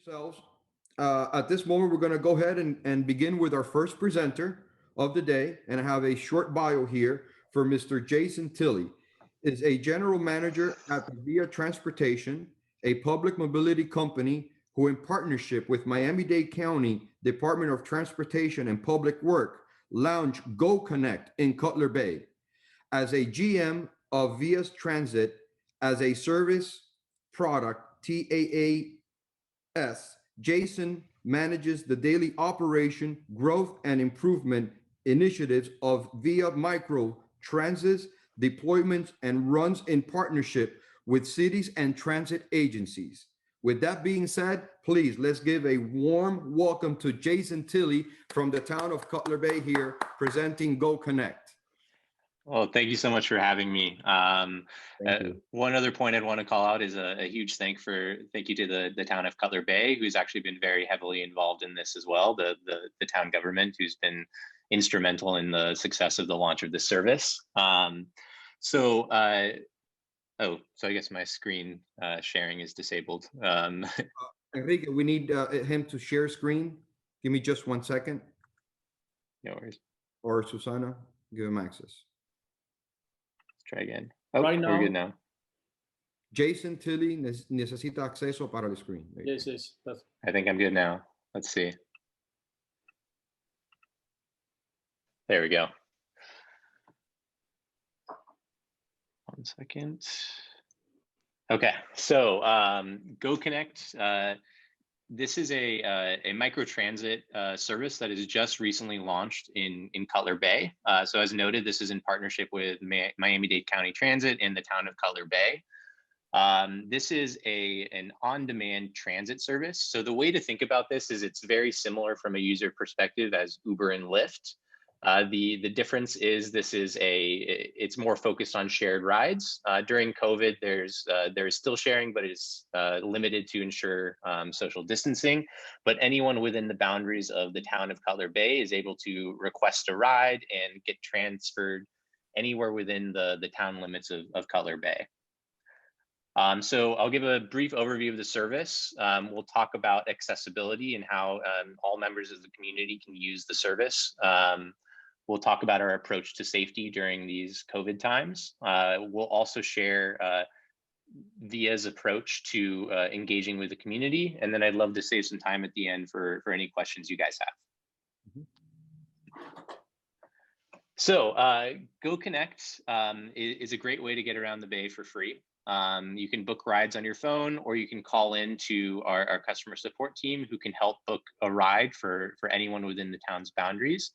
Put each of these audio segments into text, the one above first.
yourselves. At this moment, we're going to go ahead and begin with our first presenter of the day. And I have a short bio here for Mr. Jason Tilley. Is a general manager at the Via Transportation, a public mobility company who, in partnership with Miami-Dade County Department of Transportation and Public Work, launched Go Connect in Cutler Bay. As a GM of Via's Transit as a service product, TAAS, Jason manages the daily operation, growth, and improvement initiatives of Via Micro Transits, deployments, and runs in partnership with cities and transit agencies. With that being said, please let's give a warm welcome to Jason Tilley from the town of Cutler Bay here, presenting Go Connect. Well, thank you so much for having me. One other point I'd want to call out is a huge thank you to the town of Cutler Bay, who's actually been very heavily involved in this as well. The town government, who's been instrumental in the success of the launch of this service. So I guess my screen sharing is disabled. Enrique, we need him to share screen. Give me just 1 second. No worries. Or Susana, give him access. Try again. Oh, right now, we're good now. Jason Tilley necesita acceso para el screen. Yes. I think I'm good now. Let's see. There we go. 1 second. Okay, so Go Connect. This is a microtransit service that is just recently launched in Cutler Bay. So as noted, this is in partnership with Miami-Dade County Transit and the town of Cutler Bay. This is an on-demand transit service. So the way to think about this is it's very similar from a user perspective as Uber and Lyft. The difference is it's more focused on shared rides. During COVID, there is still sharing, but it's limited to ensure social distancing. But anyone within the boundaries of the town of Cutler Bay is able to request a ride and get transferred anywhere within the town limits of Cutler Bay. So I'll give a brief overview of the service. We'll talk about accessibility and how all members of the community can use the service. We'll talk about our approach to safety during these COVID times. We'll also share Via's approach to engaging with the community. And then I'd love to save some time at the end for any questions you guys have. So Go Connect is a great way to get around the Bay for free. You can book rides on your phone, or you can call in to our customer support team, who can help book a ride for anyone within the town's boundaries.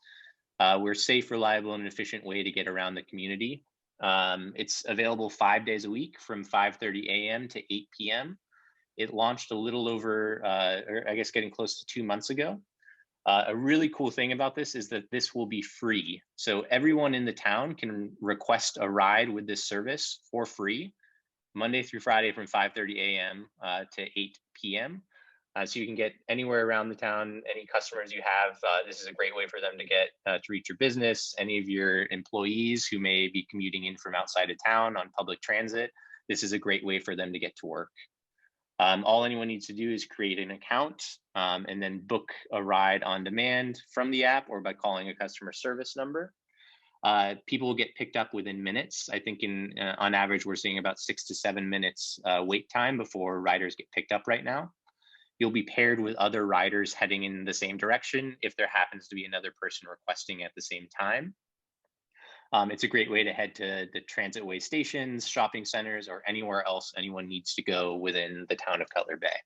We're a safe, reliable, and efficient way to get around the community. It's available 5 days a week from 5:30 a.m. to 8 p.m. It launched a little over, or I guess getting close to 2 months ago. A really cool thing about this is that this will be free. So everyone in the town can request a ride with this service for free, Monday through Friday from 5:30 a.m. To 8 p.m. So you can get anywhere around the town, any customers you have. This is a great way for them to get to reach your business. Any of your employees who may be commuting in from outside of town on public transit, this is a great way for them to get to work. All anyone needs to do is create an account and then book a ride on demand from the app or by calling a customer service number. People will get picked up within minutes. I think on average, we're seeing about 6 to 7 minutes wait time before riders get picked up right now. You'll be paired with other riders heading in the same direction if there happens to be another person requesting at the same time. It's a great way to head to the transitway stations, shopping centers, or anywhere else anyone needs to go within the town of Cutler Bay.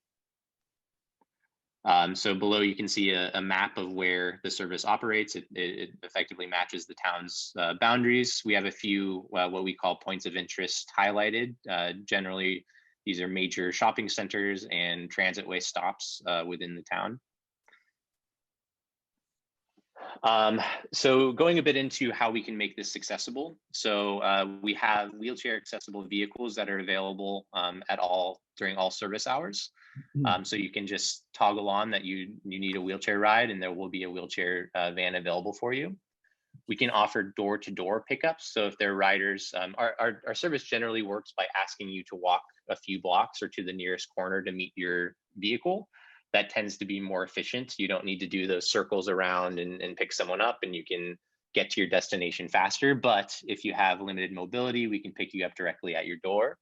So below you can see a map of where the service operates. It effectively matches the town's boundaries. We have a few what we call points of interest highlighted. Generally, these are major shopping centers and transitway stops within the town. So going a bit into how we can make this accessible. So we have wheelchair accessible vehicles that are available during all service hours. So you can just toggle on that you need a wheelchair ride, and there will be a wheelchair van available for you. We can offer door-to-door pickups. So if they're riders, our service generally works by asking you to walk a few blocks or to the nearest corner to meet your vehicle. that tends to be more efficient. You don't need to do those circles around and pick someone up, and you can get to your destination faster. But if you have limited mobility, we can pick you up directly at your door.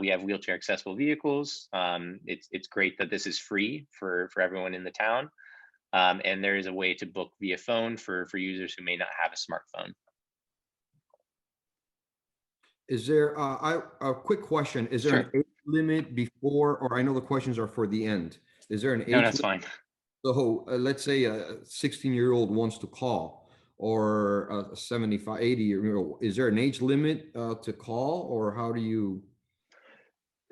We have wheelchair accessible vehicles. It's great that this is free for everyone in the town. And there is a way to book via phone for users who may not have a smartphone. Is there a quick question? Is there Sure. an age limit before, or I know the questions are for the end. Is there an age No, that's limit? fine. So let's say a 16-year-old wants to call, or a 75, 80-year-old. Is there an age limit to call, or how do you?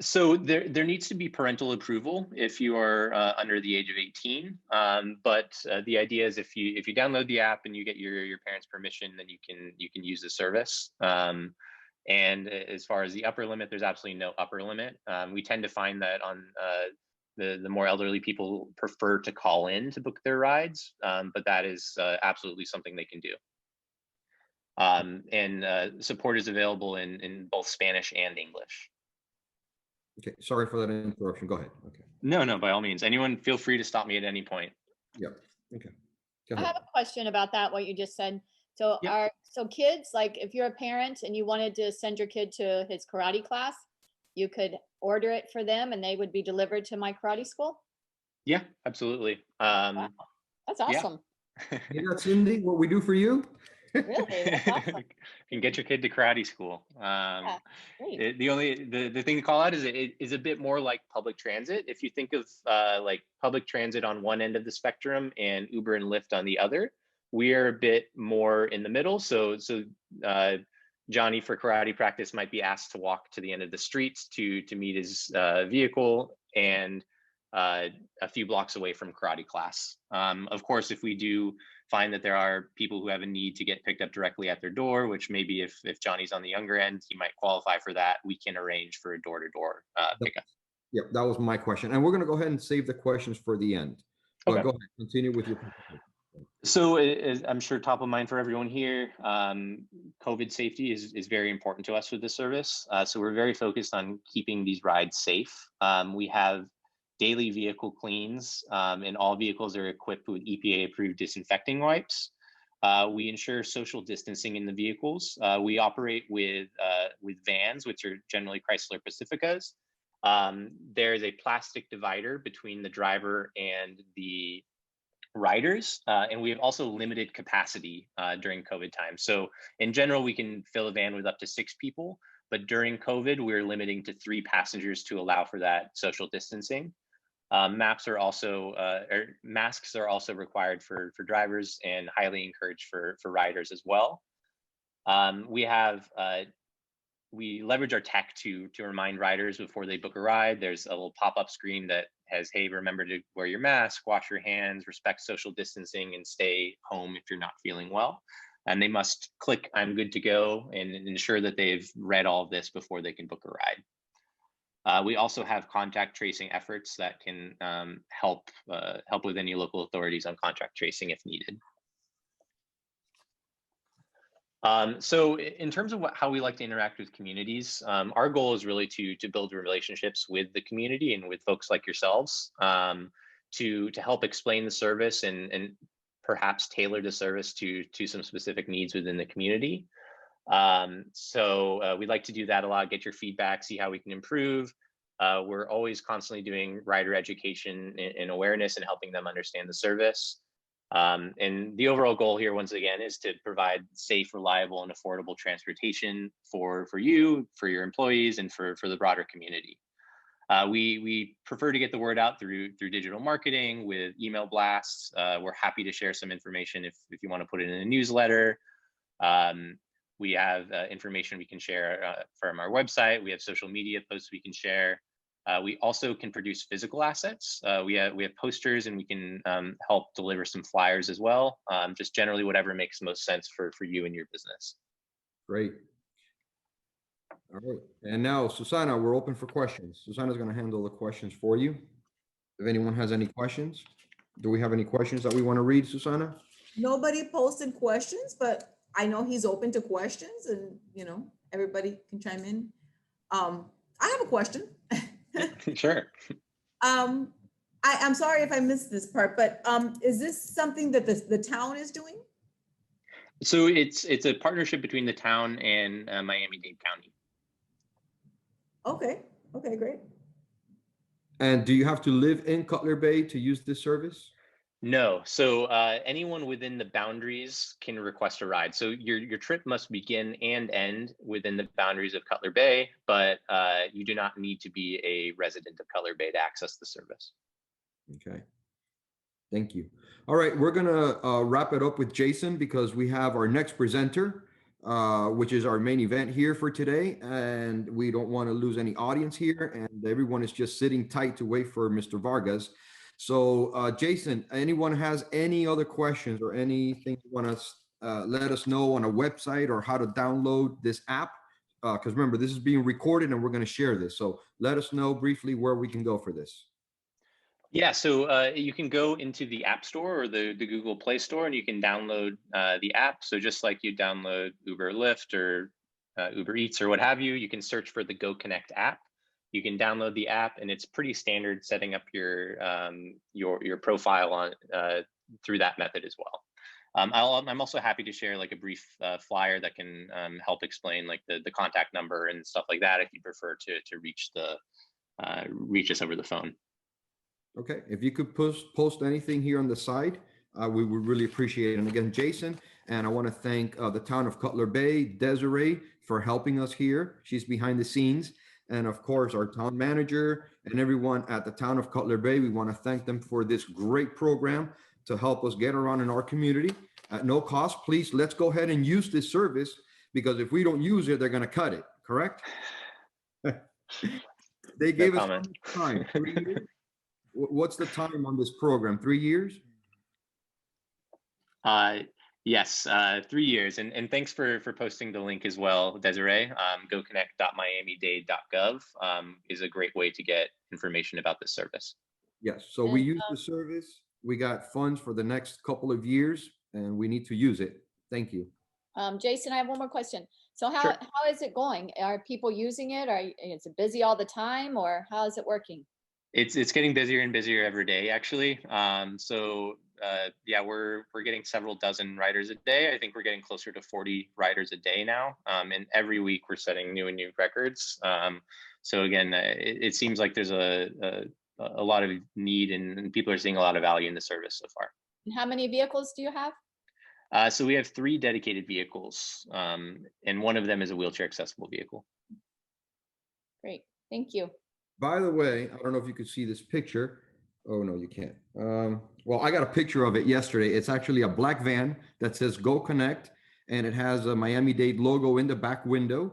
So there needs to be parental approval if you are under the age of 18. But the idea is if you download the app and you get your parents' permission, then you can use the service. And as far as the upper limit, there's absolutely no upper limit. We tend to find that on the more elderly people prefer to call in to book their rides, but that is absolutely something they can do. And support is available in both Spanish and English. Okay, sorry for that interruption. Go ahead. Okay. No, by all means. Anyone feel free to stop me at any point. Yeah. Okay. Go I ahead. have a question about that, what you just said. So Yep. so kids, like if you're a parent and you wanted to send your kid to his karate class, you could order it for them and they would be delivered to my karate school? Yeah, absolutely. Wow, that's yeah. awesome. You got Cindy, what we do for you? Really? That's awesome. You can get your kid to karate school. Yeah, great. The thing to call out is it is a bit more like public transit. If you think of like public transit on one end of the spectrum and Uber and Lyft on the other, we are a bit more in the middle. So Johnny for karate practice might be asked to walk to the end of the street to meet his vehicle, and a few blocks away from karate class. Of course, if we do find that there are people who have a need to get picked up directly at their door, which maybe if Johnny's on the younger end, he might qualify for that, we can arrange for a door-to-door pickup. Yep, that was my question. And we're going to go ahead and save the questions for the end. But Okay. go ahead, continue with your. So as I'm sure top of mind for everyone here, COVID safety is very important to us with this service. So we're very focused on keeping these rides safe. We have daily vehicle cleans, and all vehicles are equipped with EPA approved disinfecting wipes. We ensure social distancing in the vehicles. We operate with vans, which are generally Chrysler Pacificas. There is a plastic divider between the driver and the riders, and we have also limited capacity during COVID time. So in general, we can fill a van with up to 6 people, but during COVID, we're limiting to 3 passengers to allow for that social distancing. Masks are also required for drivers and highly encouraged for riders as well. We leverage our tech to remind riders before they book a ride. There's a little pop-up screen that has, hey, remember to wear your mask, wash your hands, respect social distancing, and stay home if you're not feeling well. And they must click I'm good to go and ensure that they've read all of this before they can book a ride. We also have contact tracing efforts that can help with any local authorities on contact tracing if needed. So in terms of how we like to interact with communities, our goal is really to build relationships with the community and with folks like yourselves to help explain the service and perhaps tailor the service to some specific needs within the community. So we'd like to do that a lot, get your feedback, see how we can improve. We're always constantly doing rider education and awareness and helping them understand the service. And the overall goal here, once again, is to provide safe, reliable, and affordable transportation for you, for your employees, and for the broader community. We prefer to get the word out through digital marketing with email blasts. We're happy to share some information if you want to put it in a newsletter. We have information we can share from our website. We have social media posts we can share. We also can produce physical assets. We have posters, and we can help deliver some flyers as well. Just generally whatever makes most sense for you and your business. Great. All right. And now, Susana, we're open for questions. Susana's going to handle the questions for you. If anyone has any questions, do we have any questions that we want to read, Susana? Nobody posted questions, but I know he's open to questions, and everybody can chime in. I have a question. Sure. I I'm sorry if I missed this part, but is this something that the town is doing? So it's a partnership between the town and Miami-Dade County. Okay, okay, great. And do you have to live in Cutler Bay to use this service? No, so anyone within the boundaries can request a ride. So your trip must begin and end within the boundaries of Cutler Bay, but you do not need to be a resident of Cutler Bay to access the service. Okay. Thank you. All right, we're gonna wrap it up with Jason because we have our next presenter, which is our main event here for today, and we don't want to lose any audience here, and everyone is just sitting tight to wait for Mr. Vargas. So, Jason, anyone has any other questions or anything you want to let us know on a website or how to download this app? Because remember, this is being recorded and we're going to share this. So let us know briefly where we can go for this. Yeah, so you can go into the App Store or the Google Play Store and you can download the app. So just like you download Uber, Lyft, or Uber Eats or what have you, you can search for the Go Connect app. You can download the app, and it's pretty standard setting up your profile on through that method as well. I'm also happy to share like a brief flyer that can help explain like the contact number and stuff like that if you prefer to reach us over the phone. Okay, if you could post anything here on the side, we would really appreciate it. And again, Jason, and I want to thank the town of Cutler Bay, Desiree, for helping us here. She's behind the scenes. And of course, our town manager and everyone at the town of Cutler Bay, we want to thank them for this great program to help us get around in our community at no cost. Please, let's go ahead and use this service, because if we don't use it, they're going to cut it, correct? They gave us time, 3 years. What's the time on this program? 3 years? Yes, 3 years. And thanks for posting the link as well, Desiree. GoConnect.miamidade.gov is a great way to get information about this service. Yes, so we use the service. We got funds for the next couple of years, and we need to use it. Thank you. Jason, I have one more question. So Sure. how is it going? Are people using it? Is it busy all the time, or how is it working? It's getting busier and busier every day, actually. Yeah, we're getting several dozen riders a day. I think we're getting closer to 40 riders a day now. And every week we're setting new and new records. So again, it seems like there's a lot of need, and people are seeing a lot of value in the service so far. And how many vehicles do you have? So we have 3 dedicated vehicles, and one of them is a wheelchair accessible vehicle. Great, thank you. By the way, I don't know if you could see this picture. Oh, no, you can't. Well, I got a picture of it yesterday. It's actually a black van that says Go Connect, and it has a Miami-Dade logo in the back window,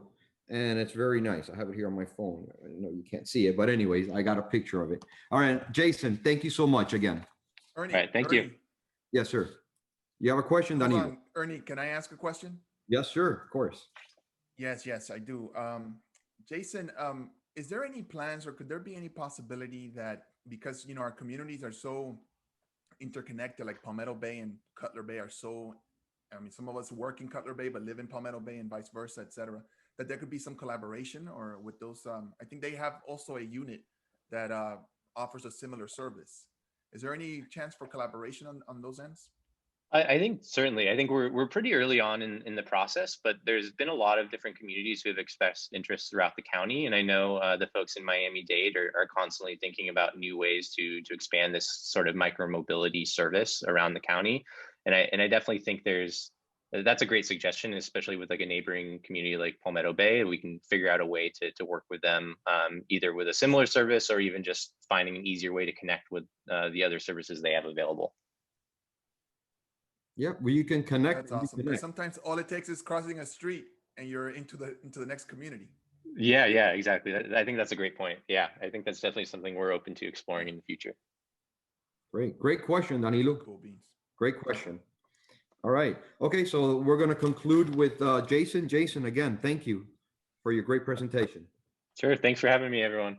and it's very nice. I have it here on my phone. I know you can't see it, but anyways, I got a picture of it. All right, Jason, thank you so much again. Ernie, All right, thank you. Yes, sir. You have a question, Hold Danilo? on. Ernie, can I ask a question? Yes, sir, of course. Yes, I do. Jason, is there any plans, or could there be any possibility that, because our communities are so interconnected, like Palmetto Bay and Cutler Bay are so, I mean, some of us work in Cutler Bay but live in Palmetto Bay and vice versa, etc., that there could be some collaboration, or with those, I think they have also a unit that offers a similar service. Is there any chance for collaboration on those ends? I think certainly. I think we're pretty early on in the process, but there's been a lot of different communities who have expressed interest throughout the county, and I know the folks in Miami-Dade are constantly thinking about new ways to expand this sort of micro mobility service around the county, and I definitely think that's a great suggestion, especially with like a neighboring community like Palmetto Bay. We can figure out a way to work with them, either with a similar service or even just finding an easier way to connect with the other services they have available. Yeah, well, you can connect. That's awesome. Because sometimes all it takes is crossing a street and you're into the next community. Yeah, exactly. I think that's a great point. Yeah, I think that's definitely something we're open to exploring in the future. Great question, Danilo. Cool beans. Great question. All right. Okay, so we're going to conclude with Jason. Jason, again, thank you for your great presentation. Sure. Thanks for having me, everyone.